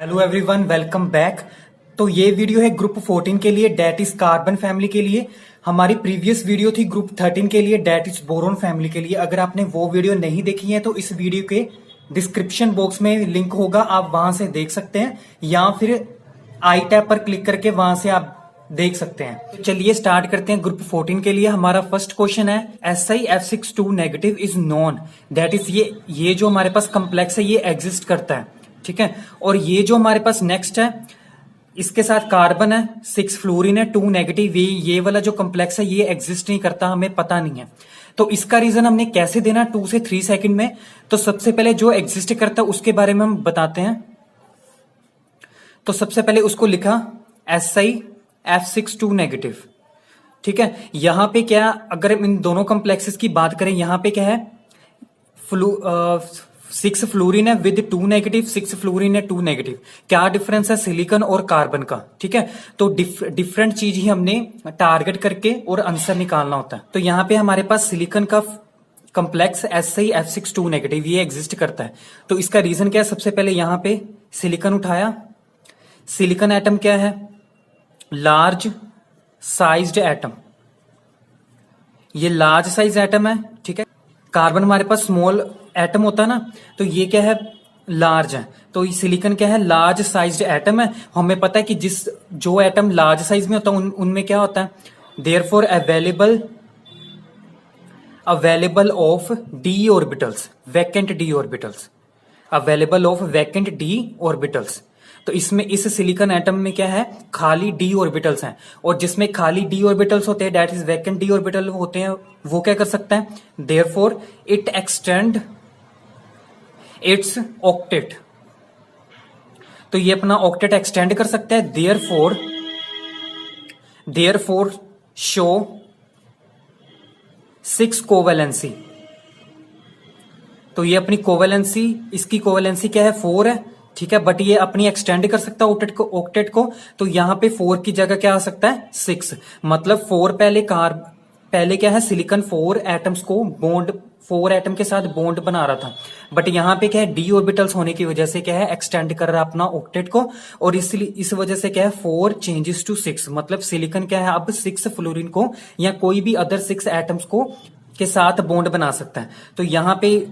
Hello everyone, welcome back. तो ये video है ग्रुप 14 के लिए, डेट इज कार्बन फैमिली के लिए। हमारी प्रीवियस वीडियो थी ग्रुप 13 के लिए, डेट इज बोरोन फैमिली के लिए। अगर आपने वो वीडियो नहीं देखी है तो इस वीडियो के डिस्क्रिप्शन बॉक्स में लिंक होगा, आप वहां से देख सकते हैं, या फिर आई टैब पर क्लिक करके वहां से आप देख सकते हैं। तो चलिए स्टार्ट करते हैं ग्रुप 14 के लिए। हमारा फर्स्ट क्वेश्चन है SiF62 negative is non, that is ये जो हमारे पास कम्प्लेक्स है ये एग्जिस्ट करता है, ठीक है। और ये जो हमारे पास नेक्स्ट है, इसके साथ कार्बन है, 6 फ्लोरीन है, 2 नेगेटिव, ये वाला जो कम्प्लेक्स है ये एग्जिस्ट नहीं करता, हमें पता नहीं है। तो इसका रीजन हमने कैसे देना 2 से 3 सेकंड में। तो सबसे पहले जो एग्जिस्ट करता है उसके बारे में हम बताते हैं। तो सबसे पहले उसको लिखा SiF62 नेगेटिव, ठीक है। यहां पे क्या, अगर हम इन दोनों कम्प्लेक्सेस की बात करें, यहां पे क्या है, 6 फ्लोरीन है विद 2 नेगेटिव, 6 फ्लोरीन है 2 नेगेटिव। क्या डिफरेंस है सिलिकॉन और कार्बन का, ठीक है। तो डिफरेंट चीज ही हमने टारगेट करके और आंसर निकालना होता है। तो यहां पे हमारे पास सिलिकॉन का कम्प्लेक्स SiF62 नेगेटिव ये एग्जिस्ट करता है। तो इसका रीजन क्या है, सबसे पहले यहां पे सिलिकॉन उठाया। सिलिकॉन एटम क्या है, लार्ज साइज्ड एटम, ये लार्ज साइज एटम है, ठीक है। कार्बन हमारे पास स्मॉल एटम होता है ना, तो ये क्या है, लार्ज है। तो ये सिलिकॉन क्या है, लार्ज साइज्ड एटम है। हमें पता है कि जो एटम लार्ज साइज में होता है उनमें क्या होता है, therefore available of D orbitals, vacant D orbitals, available of vacant D orbitals. तो इसमें इस सिलिकॉन एटम में क्या है, खाली डी ऑर्बिटल्स हैं। और जिसमें खाली डी ऑर्बिटल्स होते हैं, that is vacant D orbital होते हैं, वो क्या कर सकता है, therefore it extend its octet. तो ये अपना ऑक्टेट एक्सटेंड कर सकता है। Therefore show 6 covalency. तो ये अपनी कोवेलेंसी, इसकी कोवेलेंसी क्या है, 4 है, ठीक है। बट ये अपनी एक्सटेंड कर सकता है ऑक्टेट को। तो यहां पे 4 की जगह क्या आ सकता है, 6। मतलब 4 पहले क्या है, सिलिकॉन 4 एटम्स को बॉन्ड, 4 एटम के साथ बॉन्ड बना रहा था। बट यहां पे क्या है, डी ऑर्बिटल्स होने की वजह से क्या है, एक्सटेंड कर रहा है अपना ऑक्टेट को। और इसलिए इस वजह से क्या है, 4 चेंजेस टू 6। मतलब सिलिकॉन क्या है, अब 6 फ्लोरीन को या कोई भी अदर 6 एटम्स को के साथ बॉन्ड बना सकता है। तो यहां पे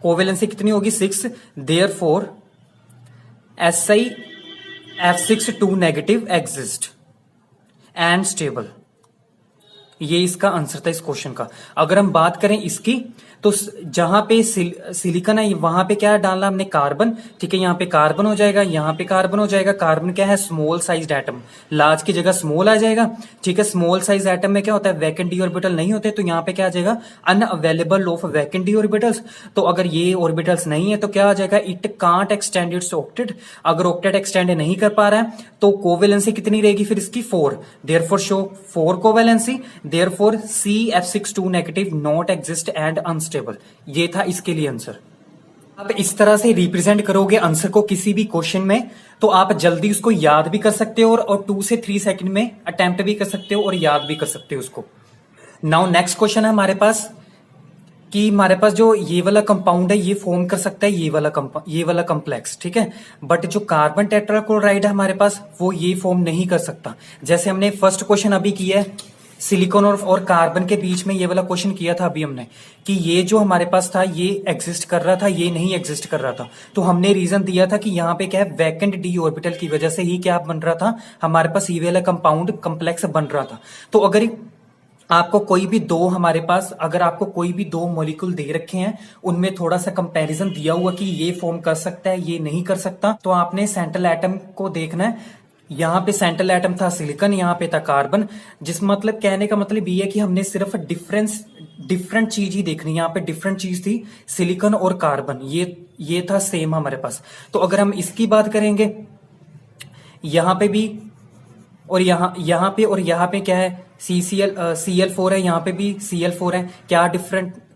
कोवेलेंसी कितनी होगी, 6। Therefore SiF62 negative exist and stable. ये इसका आंसर था इस क्वेश्चन का। अगर हम बात करें इसकी, तो जहां पे सिलिकॉन है वहां पे क्या डालना हमने, कार्बन, ठीक है। यहाँ पे कार्बन हो जाएगा, यहाँ पे कार्बन हो जाएगा। कार्बन क्या है, स्मॉल साइज एटम, लार्ज की जगह स्मॉल आ जाएगा, ठीक है। स्मॉल साइज एटम में क्या होता है, वैकेंट डी ऑर्बिटल नहीं होते, तो यहाँ पे क्या आ जाएगा, unavailable of vacant D orbitals. तो अगर ये ऑर्बिटल्स नहीं है तो क्या आ जाएगा, it can't extend its octet. अगर ऑक्टेट एक्सटेंड नहीं कर पा रहा है तो कोवेलेंसी कितनी रहेगी फिर इसकी, 4। Therefore show 4 covalency, therefore CF62 negative not exist and unstable. ये था इसके लिए आंसर। आप इस तरह से रिप्रेजेंट करोगे आंसर को किसी भी क्वेश्चन में, तो आप जल्दी उसको याद भी कर सकते हो और 2 से 3 सेकंड में अटेम्प्ट भी कर सकते हो और याद भी कर सकते हो उसको। नाउ नेक्स्ट क्वेश्चन है हमारे पास कि हमारे पास जो ये वाला कंपाउंड है ये फॉर्म कर सकता है ये वाला कम्प्लेक्स, ठीक है। बट जो कार्बन टेट्राक्लोराइड है हमारे पास वो ये फॉर्म नहीं कर सकता। जैसे हमने फर्स्ट क्वेश्चन अभी किया है, सिलिकॉन और कार्बन के बीच में ये वाला क्वेश्चन किया था अभी हमने, कि ये जो हमारे पास था ये एग्जिस्ट कर रहा था, ये नहीं एग्जिस्ट कर रहा था। तो हमने रीजन दिया था कि यहाँ पे क्या है, वैकेंट डी ऑर्बिटल की वजह से ही क्या बन रहा था, हमारे पास ये वाला कंपाउंड कम्प्लेक्स बन रहा था। तो अगर आपको कोई भी दो हमारे पास, अगर आपको कोई भी 2 मॉलिक्यूल दे रखे हैं, उनमें थोड़ा सा कंपैरिजन दिया हुआ कि ये फॉर्म कर सकता है ये नहीं कर सकता, तो आपने सेंट्रल एटम को देखना है। यहाँ पे सेंट्रल एटम था सिलिकॉन, यहाँ पे था कार्बन। जिस मतलब कहने का मतलब ये है कि हमने सिर्फ डिफरेंट चीज ही देखनी है। यहाँ पे डिफरेंट चीज थी, सिलिकॉन और कार्बन, ये था सेम हमारे पास। तो अगर हम इसकी बात करेंगे, यहाँ पे भी और यहाँ पे क्या है, Cl4 है, यहाँ पे भी Cl4 है।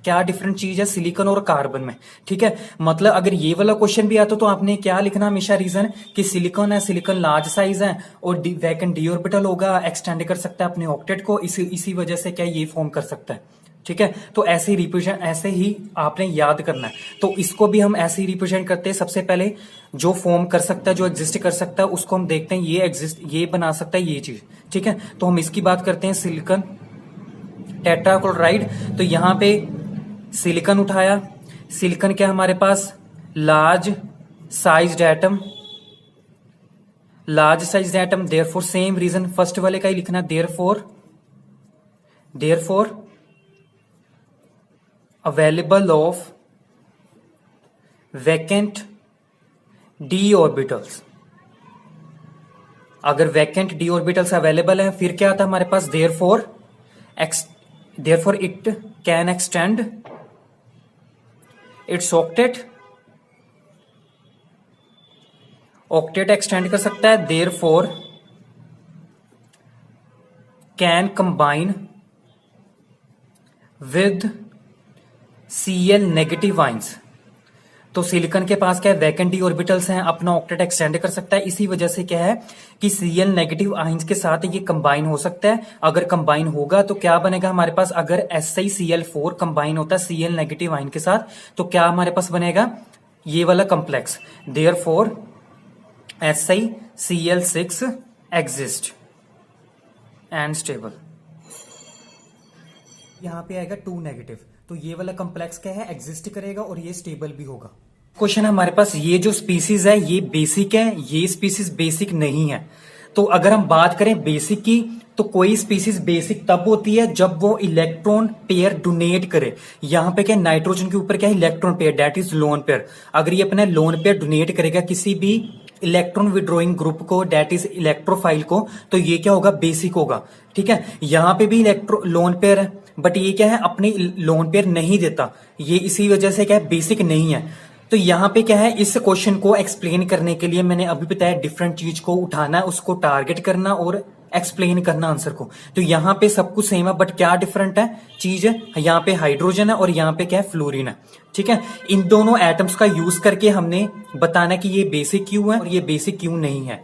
क्या डिफरेंट चीज है सिलिकॉन और कार्बन में, ठीक है। मतलब अगर ये वाला क्वेश्चन भी आता तो आपने क्या लिखना हमेशा, रीजन कि सिलिकॉन है, सिलिकॉन लार्ज साइज है और वैकेंट डी ऑर्बिटल होगा, एक्सटेंड कर सकता है अपने ऑक्टेट को, इसी वजह से क्या ये फॉर्म कर सकता है, ठीक है, तो ऐसे रिप्रेजेंट, ऐसे ही आपने याद करना है। तो इसको भी हम ऐसे ही रिप्रेजेंट करते हैं। सबसे पहले जो फॉर्म कर सकता है, जो एग्जिस्ट कर सकता है, उसको हम देखते हैं ये एग्जिस्ट, ये बना सकता है ये चीज। ठीक है, तो हम इसकी बात करते हैं, सिलिकॉन टेट्राक्लोराइड। तो यहां पे सिलिकॉन उठाया, सिलिकॉन क्या हमारे पास, large sized atom, large sized atom, therefore same reason, first वाले का ही लिखना, therefore available of vacant D orbitals. अगर वैकेंट डी ऑर्बिटल्स अवेलेबल है, फिर क्या आता है हमारे पास, therefore it can extend its octet, octet extend कर सकता है, therefore can combine with Cl negative ions. तो सिलिकॉन के पास क्या है, वैकेंट डी ऑर्बिटल्स हैं, अपना ऑक्टेट एक्सटेंड कर सकता है। इसी वजह से क्या है कि Cl नेगेटिव आइंस के साथ ये कंबाइन हो सकता है। अगर कंबाइन होगा तो क्या बनेगा हमारे पास, अगर SiCl4 कंबाइन होता है Cl नेगेटिव आइन के साथ, तो क्या हमारे पास बनेगा, ये वाला complex, therefore SiCl6 exist and stable. यहां पे आएगा 2 नेगेटिव, तो ये वाला कॉम्प्लेक्स क्या है, एग्जिस्ट करेगा और ये स्टेबल भी होगा। क्वेश्चन हमारे पास, ये जो स्पीसीज है ये बेसिक है, ये स्पीसीज बेसिक नहीं है। तो अगर हम बात करें बेसिक की, तो कोई स्पीसीज बेसिक तब होती है जब वो इलेक्ट्रॉन पेयर डोनेट करे। यहां पे क्या, नाइट्रोजन के ऊपर क्या है, electron pair, that is lone pair. अगर ये अपना लोन पेयर डोनेट करेगा किसी भी इलेक्ट्रॉन विड्रॉइंग ग्रुप को, दैट इज इलेक्ट्रोफाइल को, तो ये क्या होगा, बेसिक होगा। ठीक है, यहां पे भी लोन पेयर है, बट ये क्या है, अपनी लोन पेयर नहीं देता, ये इसी वजह से क्या है, बेसिक नहीं है। तो यहां पे क्या है, इस क्वेश्चन को एक्सप्लेन करने के लिए मैंने अभी बताया, डिफरेंट चीज को उठाना है, उसको टारगेट करना और एक्सप्लेन करना आंसर को। तो यहां पे सब कुछ सेम है, बट क्या डिफरेंट है चीज है, यहाँ पे हाइड्रोजन है और यहाँ पे क्या है, फ्लोरीन है। ठीक है, इन दोनों एटम्स का यूज करके हमने बताना कि ये बेसिक क्यों है और ये बेसिक क्यों नहीं है।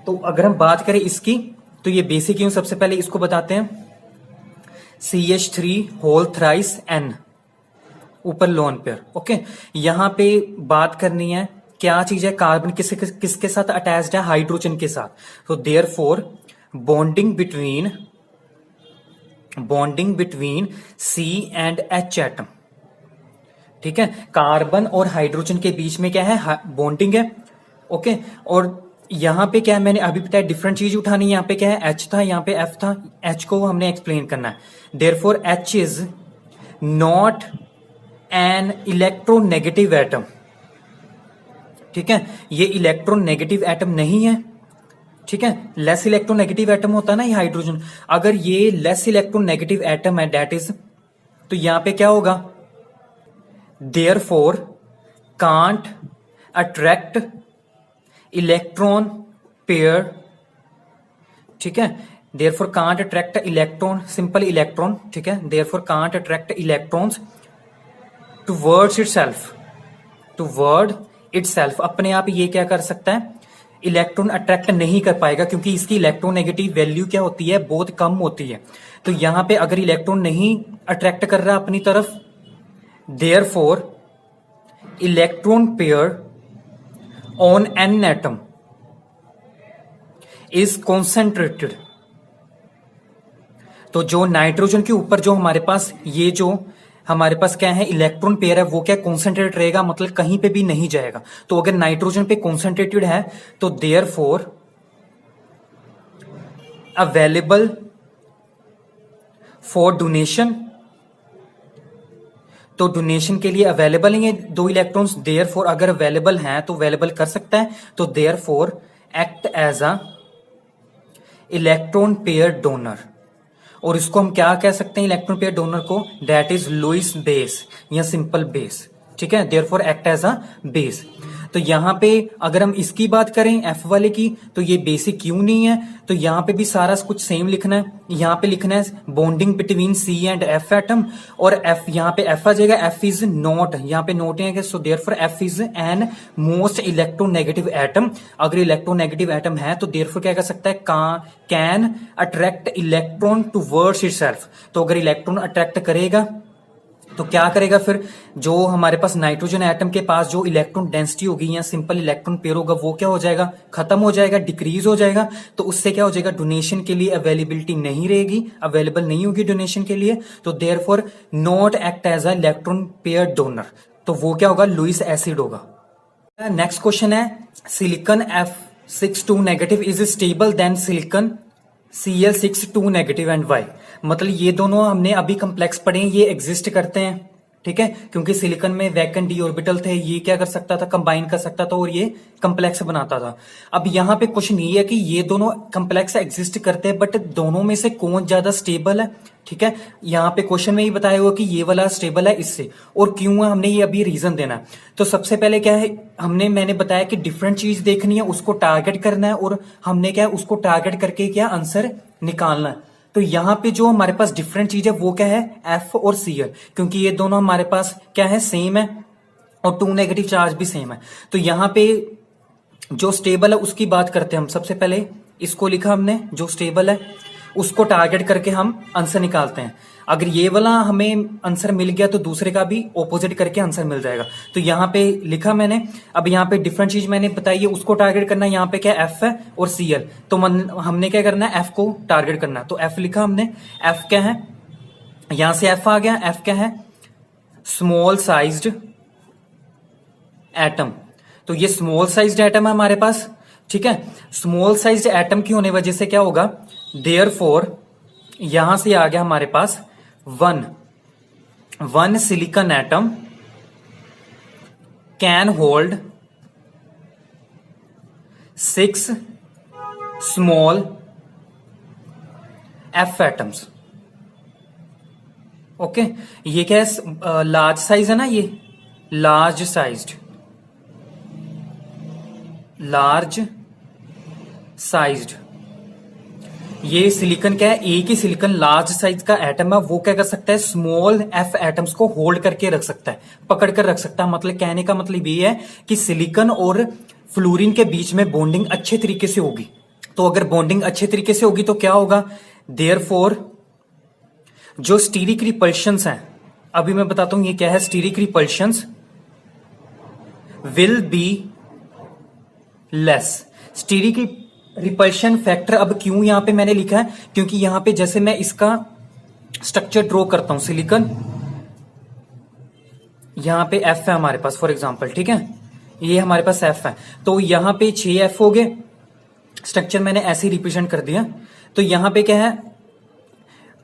तो अगर हम बात करें इसकी, तो ये बेसिक क्यों, सबसे पहले इसको बताते हैं, CH3 होल थ्राइस N, ऊपर लोन पेयर। ओके, यहां पे बात करनी है क्या चीज है, कार्बन किसके साथ अटैच्ड है, हाइड्रोजन के साथ। तो therefore bonding between C and H atom. ठीक है, कार्बन और हाइड्रोजन के बीच में क्या है, बॉन्डिंग है। ओके, और यहां पे क्या है, मैंने अभी बताया डिफरेंट चीज उठानी है। यहां पे क्या है, H था, यहां पे F था, H को हमने एक्सप्लेन करना है। Therefore H is not an electronegative atom. ठीक है, ये इलेक्ट्रोनेगेटिव एटम नहीं है। ठीक है, लेस इलेक्ट्रोनेगेटिव एटम होता है ना ये हाइड्रोजन, अगर ये लेस इलेक्ट्रोनेगेटिव एटम है, दैट इज, तो यहां पे क्या होगा, therefore can't attract electron pair. ठीक है, therefore can't attract electron, simple electron. ठीक है, therefore can't attract electrons towards itself, अपने आप ये क्या कर सकता है, इलेक्ट्रॉन अट्रैक्ट नहीं कर पाएगा, क्योंकि इसकी इलेक्ट्रोनेगेटिव वैल्यू क्या होती है, बहुत कम होती है। तो यहां पे अगर इलेक्ट्रॉन नहीं अट्रैक्ट कर रहा अपनी तरफ, therefore electron pair on an atom is concentrated. तो जो नाइट्रोजन के ऊपर जो हमारे पास ये जो हमारे पास क्या है, इलेक्ट्रॉन पेयर है, वो क्या कॉन्सेंट्रेट रहेगा, मतलब कहीं पे भी नहीं जाएगा। तो अगर नाइट्रोजन पे कॉन्सेंट्रेटेड है, तो देयरफॉर अवेलेबल फॉर डोनेशन, तो डोनेशन के लिए अवेलेबल है 2 इलेक्ट्रॉन्स। देयरफॉर अगर अवेलेबल हैं तो अवेलेबल कर सकता है, तो therefore act as a electron pair donor. और इसको हम क्या कह सकते हैं, इलेक्ट्रॉन पेयर डोनर को, दैट इज लुईस बेस या सिंपल बेस। ठीक है, therefore act as a base. तो यहाँ पे अगर हम इसकी बात करें F वाले की, तो ये बेसिक क्यों नहीं है, तो यहाँ पे भी सारा कुछ सेम लिखना है। यहाँ पे लिखना है bonding between C and F atom, और F यहाँ पे F आ जाएगा, F इज नॉट, यहाँ पे नॉट है, so therefore F is an most electronegative atom. अगर इलेक्ट्रोनेगेटिव एटम है तो देयरफॉर क्या कर सकता है, can attract electron towards itself. तो अगर इलेक्ट्रॉन अट्रैक्ट करेगा तो क्या करेगा, फिर जो हमारे पास नाइट्रोजन एटम के पास जो इलेक्ट्रॉन डेंसिटी होगी या सिंपल इलेक्ट्रॉन पेयर होगा, वो क्या हो जाएगा, खत्म हो जाएगा, डिक्रीज हो जाएगा। तो उससे क्या हो जाएगा, डोनेशन के लिए अवेलेबिलिटी नहीं रहेगी, अवेलेबल नहीं होगी डोनेशन के लिए, तो therefore not act as a electron pair donor, तो वो क्या होगा, लुईस एसिड होगा। नेक्स्ट क्वेश्चन है, silicon F62 negative is stable then silicon Cl62 negative and why. मतलब ये दोनों हमने अभी कम्प्लेक्स पढ़े हैं, ये एग्जिस्ट करते हैं, ठीक है, क्योंकि सिलिकॉन में वैकेंट डी ऑर्बिटल थे, ये क्या कर सकता था, कंबाइन कर सकता था और ये कम्प्लेक्स बनाता था। अब यहाँ पे क्वेश्चन ये है कि ये दोनों कम्प्लेक्स एग्जिस्ट करते हैं, बट दोनों में से कौन ज्यादा स्टेबल है, ठीक है। यहाँ पे क्वेश्चन में ही बताया हुआ कि ये वाला स्टेबल है इससे, और क्यों है, हमने ये अभी रीजन देना है। तो सबसे पहले क्या है, मैंने बताया कि डिफरेंट चीज देखनी है, उसको टारगेट करना है, और हमने क्या है, उसको टारगेट करके क्या आंसर निकालना है। तो यहाँ पे जो हमारे पास डिफरेंट चीज है वो क्या है, F और Cl, क्योंकि ये दोनों हमारे पास क्या है, सेम है, और 2 नेगेटिव चार्ज भी सेम है। तो यहाँ पे जो स्टेबल है उसकी बात करते हैं हम। सबसे पहले इसको लिखा हमने, जो स्टेबल है उसको टारगेट करके हम आंसर निकालते हैं। अगर ये वाला हमें आंसर मिल गया तो दूसरे का भी ऑपोजिट करके आंसर मिल जाएगा। तो यहाँ पे लिखा मैंने, अब यहाँ पे डिफरेंट चीज मैंने बताई है, उसको टारगेट करना है। यहाँ पे क्या F है और Cl, तो हमने क्या करना है, F को टारगेट करना है। तो F लिखा हमने, F क्या है, यहां से F आ गया, F क्या है, स्मॉल साइज्ड एटम। तो ये स्मॉल साइज्ड एटम है हमारे पास, ठीक है। स्मॉल साइज्ड एटम की होने वजह से क्या होगा, देयरफॉर यहां से आ गया हमारे पास one silicon atom can hold 6 small F atoms. Okay, ये क्या है, लार्ज साइज है ना, ये लार्ज साइज्ड, ये सिलिकॉन क्या है, एक ही सिलिकॉन लार्ज साइज का एटम है, वो क्या कर सकता है, स्मॉल F एटम्स को होल्ड करके रख सकता है, पकड़ कर रख सकता है। मतलब कहने का मतलब ये है कि सिलिकॉन और फ्लोरीन के बीच में बॉन्डिंग अच्छे तरीके से होगी। तो अगर बॉन्डिंग अच्छे तरीके से होगी तो क्या होगा, देयरफॉर जो स्टीरिक रिपल्शंस हैं, अभी मैं बताता हूं ये क्या है, steric repulsions will be less. Steric repulsion factor, अब क्यों यहां पे मैंने लिखा है, क्योंकि यहां पे जैसे मैं इसका स्ट्रक्चर ड्रॉ करता हूं, सिलिकॉन यहां पे F है हमारे पास फॉर एग्जांपल, ठीक है, ये हमारे पास F है, तो यहां पे 6 F हो गए, स्ट्रक्चर मैंने ऐसे ही रिप्रेजेंट कर दिया। तो यहां पे क्या है,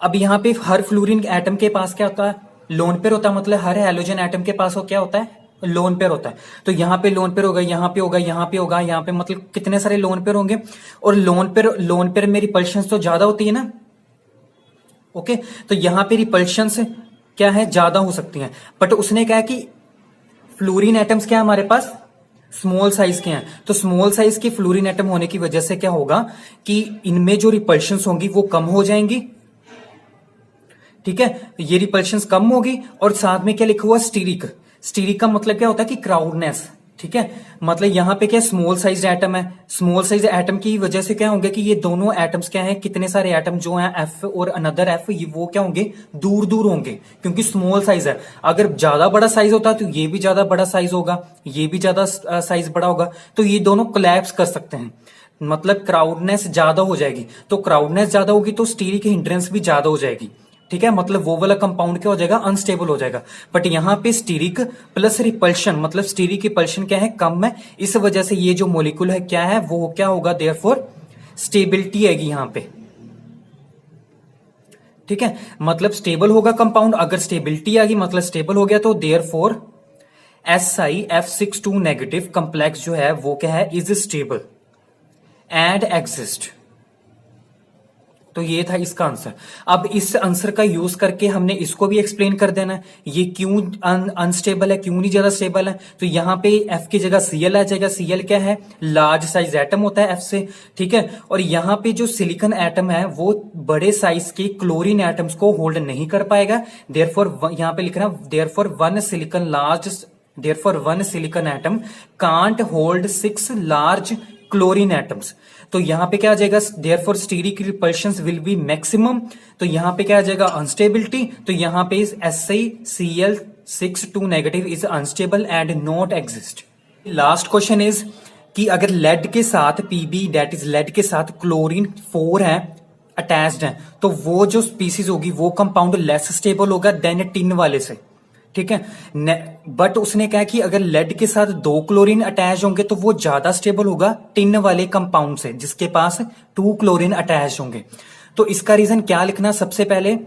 अब यहां पे हर फ्लोरीन एटम के पास क्या होता है, लोन पेयर होता है, मतलब हर हैलोजन एटम के पास क्या होता है, लोन पेयर होता है। तो यहाँ पे लोन पेयर होगा, यहाँ पे होगा, यहाँ पे होगा, यहाँ पे, मतलब कितने सारे लोन पेयर होंगे, और लोन पेयर में रिपल्शंस तो ज्यादा होती है ना, ओके। तो यहाँ पे रिपल्शंस क्या है, ज्यादा हो सकती हैं, बट उसने कहा कि फ्लोरीन एटम्स क्या हमारे पास स्मॉल साइज के हैं, तो स्मॉल साइज के फ्लोरीन एटम होने की वजह से क्या होगा कि इनमें जो रिपल्शंस होंगी वो कम हो जाएंगी, ठीक है, ये रिपल्शंस कम होगी। और साथ में क्या लिखा हुआ, स्टीरिक का मतलब क्या होता है कि क्राउडनेस, ठीक है, मतलब यहां पे क्या स्मॉल साइज एटम है, स्मॉल साइज एटम की वजह से क्या होंगे कि ये दोनों एटम्स क्या हैं, कितने सारे एटम जो हैं F और अनदर F, ये वो क्या होंगे, दूर दूर होंगे, क्योंकि स्मॉल साइज है। अगर ज्यादा बड़ा साइज होता तो ये भी ज्यादा बड़ा साइज होगा, ये भी ज्यादा साइज बड़ा होगा, तो ये दोनों कोलैप्स कर सकते हैं, मतलब क्राउडनेस ज्यादा हो जाएगी। तो क्राउडनेस ज्यादा होगी तो स्टीरिक हिंड्रेंस भी ज्यादा हो जाएगी, ठीक है, मतलब वो वाला कंपाउंड क्या हो जाएगा, अनस्टेबल हो जाएगा। बट यहाँ पे स्टीरिक प्लस रिपल्शन, मतलब स्टीरिक रिपल्शन क्या है, कम है, इस वजह से ये जो मॉलिक्यूल है क्या है, वो क्या होगा, देयरफॉर स्टेबिलिटी आएगी यहाँ पे, ठीक है, मतलब स्टेबल होगा कंपाउंड। अगर स्टेबिलिटी आ गई मतलब स्टेबल हो गया, तो देयरफॉर SiF62 नेगेटिव कंप्लेक्स जो है वो क्या है, इज स्टेबल एंड एग्जिस्ट, तो ये था इसका आंसर। अब इस आंसर का यूज करके हमने इसको भी एक्सप्लेन कर देना है, ये क्यों अनस्टेबल है, क्यों नहीं ज्यादा स्टेबल है। तो यहाँ पे एफ की जगह सीएल आ जाएगा। सीएल क्या है, लार्ज साइज एटम होता है एफ से, ठीक है। और यहाँ पे जो सिलिकॉन एटम है वो बड़े साइज के क्लोरीन एटम्स को होल्ड नहीं कर पाएगा। देयरफॉर यहाँ पे लिखना, therefore one silicon atom can't hold 6 large chlorine atoms. तो यहां पे क्या आ जाएगा, therefore steric repulsion will be maximum. तो यहां पे क्या आ जाएगा, अनस्टेबिलिटी। तो यहां पे SiCl6 2 negative is unstable and not exist. Last question is कि अगर लेड के साथ पीबी, दैट इज लेड के साथ क्लोरीन 4 है अटैच्ड है, तो वो जो स्पीसीज होगी वो कंपाउंड लेस स्टेबल होगा देन टिन वाले से, ठीक है। बट उसने कहा कि अगर लेड के साथ 2 क्लोरीन अटैच होंगे तो वो ज्यादा स्टेबल होगा टिन वाले कंपाउंड से जिसके पास 2 क्लोरीन अटैच होंगे। तो इसका रीजन क्या लिखना, सबसे पहले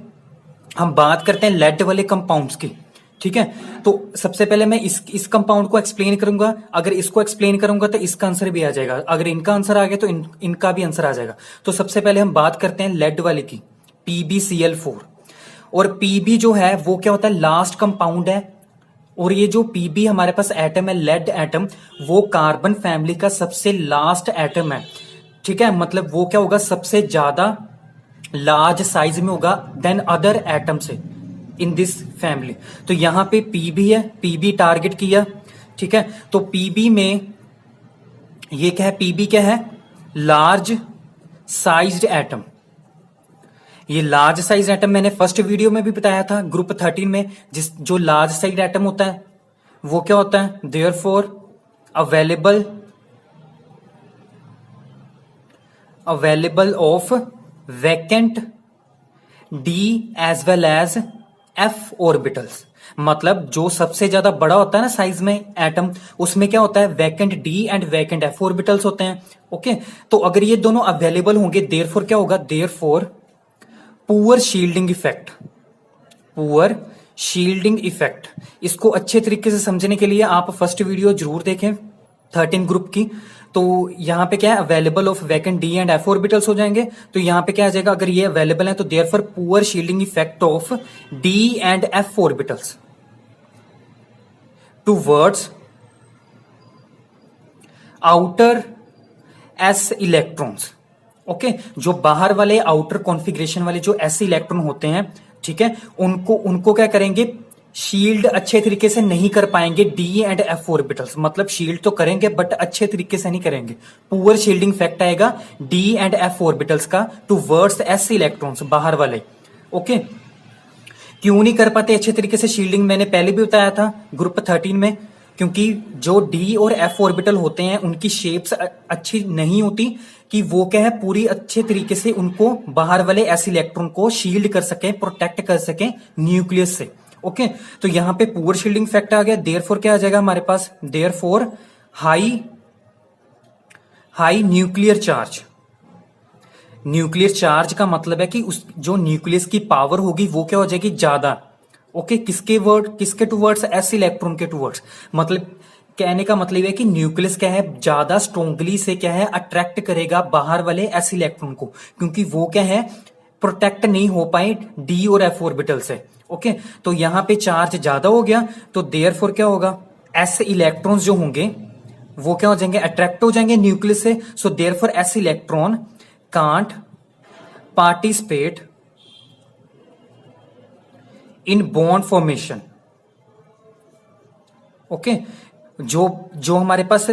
हम बात करते हैं लेड वाले कंपाउंड्स की, ठीक है। तो सबसे पहले मैं इस कंपाउंड को एक्सप्लेन करूंगा। अगर इसको एक्सप्लेन करूंगा तो इसका आंसर भी आ जाएगा, अगर इनका आंसर आ गया तो इनका भी आंसर आ जाएगा। तो सबसे पहले हम बात करते हैं लेड वाले की, PbCl4। और पीबी जो है वो क्या होता है, लास्ट कंपाउंड है। और ये जो पीबी हमारे पास एटम है, लेड एटम, वो कार्बन फैमिली का सबसे लास्ट एटम है, ठीक है। मतलब वो क्या होगा, सबसे ज्यादा लार्ज साइज में होगा देन अदर एटम से इन दिस फैमिली। तो यहां पे पीबी है, पीबी टारगेट किया, ठीक है। तो पीबी में ये क्या है, पीबी क्या है, लार्ज साइज्ड एटम। ये लार्ज साइज एटम मैंने फर्स्ट वीडियो में भी बताया था, ग्रुप 13 में, जो लार्ज साइज एटम होता है वो क्या होता है, therefore available of vacant D as well as F orbitals. मतलब जो सबसे ज्यादा बड़ा होता है ना साइज में एटम, उसमें क्या होता है, vacant D and vacant F orbitals होते हैं, ओके। तो अगर ये दोनों अवेलेबल होंगे, देयरफॉर क्या होगा, देयरफॉर पुअर शील्डिंग इफेक्ट। इसको अच्छे तरीके से समझने के लिए आप फर्स्ट वीडियो जरूर देखें 13 ग्रुप की। तो यहां पे क्या है, available of vacant D and F orbitals हो जाएंगे। तो यहां पे क्या आ जाएगा, अगर ये अवेलेबल है तो therefore poor shielding effect of D and F orbitals towards outer S electrons, okay. जो बाहर वाले आउटर कॉन्फ़िगरेशन वाले जो एस इलेक्ट्रॉन होते हैं, ठीक है, उनको क्या करेंगे, शील्ड अच्छे तरीके से नहीं कर पाएंगे डी एंड एफ ऑर्बिटल्स। मतलब शील्ड तो करेंगे बट अच्छे तरीके से नहीं करेंगे, पुअर शील्डिंग इफेक्ट आएगा डी एंड एफ ऑर्बिटल्स का टूवर्ड्स एस इलेक्ट्रॉन्स, बाहर वाले, ओके। क्यों नहीं कर पाते अच्छे तरीके से शील्डिंग, मैंने पहले भी बताया था ग्रुप 13 में, क्योंकि जो डी और एफ ऑर्बिटल होते हैं उनकी शेप्स अच्छी नहीं होती कि वो क्या है, पूरी अच्छे तरीके से उनको बाहर वाले एस इलेक्ट्रॉन को शील्ड कर सके, प्रोटेक्ट कर सके न्यूक्लियस से, ओके। तो यहां पे पुअर शील्डिंग इफेक्ट आ गया, देयरफॉर क्या आ जाएगा हमारे पास, therefore high nuclear charge. Nuclear charge का मतलब है कि उस जो न्यूक्लियस की पावर होगी वो क्या हो जाएगी, ज्यादा, ओके। किसके टूवर्ड्स, एस इलेक्ट्रॉन के टूवर्ड्स। मतलब कहने का मतलब है कि न्यूक्लियस क्या है, ज्यादा स्ट्रोंगली से क्या है, अट्रैक्ट करेगा बाहर वाले एस इलेक्ट्रॉन को, क्योंकि वो क्या है, प्रोटेक्ट नहीं हो पाए डी और एफ ऑर्बिटल से, ओके। तो यहां पे चार्ज ज्यादा हो गया, तो देयरफॉर क्या होगा, एस इलेक्ट्रॉन्स जो होंगे वो क्या हो जाएंगे, अट्रैक्ट हो जाएंगे न्यूक्लियस से। So therefore S electron can't participate in bond formation, okay. जो हमारे पास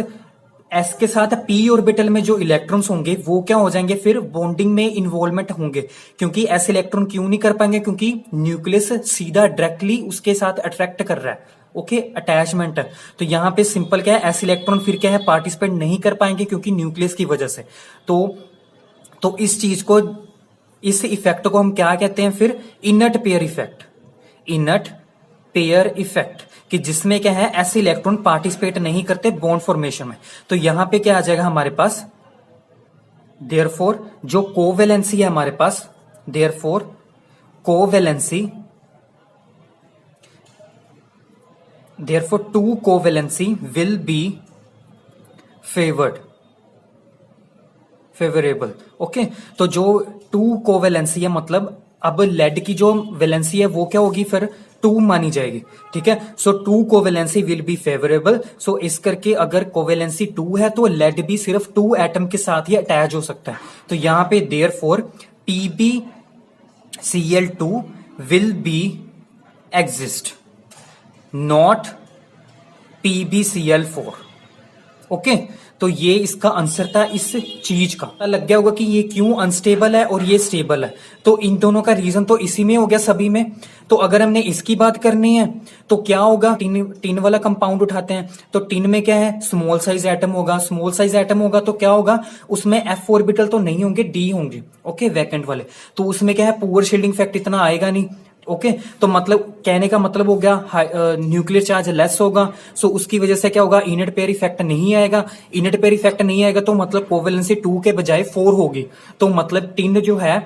एस के साथ पी ऑर्बिटल में जो इलेक्ट्रॉन्स होंगे वो क्या हो जाएंगे, फिर बॉन्डिंग में इन्वॉल्वमेंट होंगे, क्योंकि एस इलेक्ट्रॉन क्यों नहीं कर पाएंगे, क्योंकि न्यूक्लियस सीधा डायरेक्टली उसके साथ अट्रैक्ट कर रहा है, ओके, अटैचमेंट है। तो यहां पे सिंपल क्या है, एस इलेक्ट्रॉन फिर क्या है, पार्टिसिपेट नहीं कर पाएंगे क्योंकि न्यूक्लियस की वजह से। तो इस चीज को, इस इफेक्ट को हम क्या कहते हैं, फिर इनर्ट पेयर इफेक्ट, कि जिसमें क्या है, एस इलेक्ट्रॉन पार्टिसिपेट नहीं करते बॉन्ड फॉर्मेशन में। तो यहां पे क्या आ जाएगा हमारे पास, देयरफॉर जो कोवेलेंसी है हमारे पास, therefore two covalency will be favoured, favourable. Okay, तो जो 2 कोवेलेंसी है, मतलब अब लेड की जो वैलेंसी है वो क्या होगी, फिर 2 मानी जाएगी। ठीक है, सो 2 कोवेलेंसी विल बी फेवरेबल। सो इस करके अगर कोवेलेंसी 2 है तो लेड भी सिर्फ 2 एटम के साथ ही अटैच हो सकता है। तो यहां पे therefore PbCl2 will be exist, not PbCl4। Okay, तो ये इसका आंसर था इस चीज का। लग गया होगा कि ये क्यों अनस्टेबल है और ये स्टेबल है, तो इन दोनों का रीजन तो इसी में हो गया, सभी में। तो अगर हमने इसकी बात करनी है तो क्या होगा, टिन वाला कंपाउंड उठाते हैं, तो टिन में क्या है, स्मॉल साइज एटम होगा। स्मॉल साइज एटम होगा तो क्या होगा, उसमें f ऑर्बिटल तो नहीं होंगे, d होंगे। ओके, वैकेंट वाले, तो उसमें क्या है, पुअर शील्डिंग इफेक्ट इतना आएगा नहीं। ओके, तो मतलब कहने का मतलब हो गया न्यूक्लियर चार्ज लेस होगा, सो उसकी वजह से क्या होगा, इनट पेयर इफेक्ट नहीं आएगा। इनट पेयर इफेक्ट नहीं आएगा तो मतलब कोवेलेंसी 2 के बजाय 4 होगी, तो मतलब टिन जो है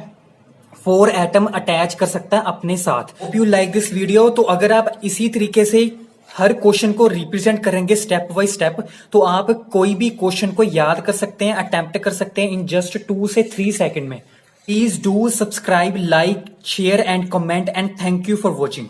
4 एटम अटैच कर सकता है अपने साथ। Hope you like this video. तो अगर आप इसी तरीके से हर क्वेश्चन को रिप्रेजेंट करेंगे स्टेप बाय स्टेप, तो आप कोई भी क्वेश्चन को याद कर सकते हैं, अटेम्प्ट कर सकते हैं इन जस्ट 2 से 3 सेकंड में। Please do subscribe, like, share and comment, and thank you for watching.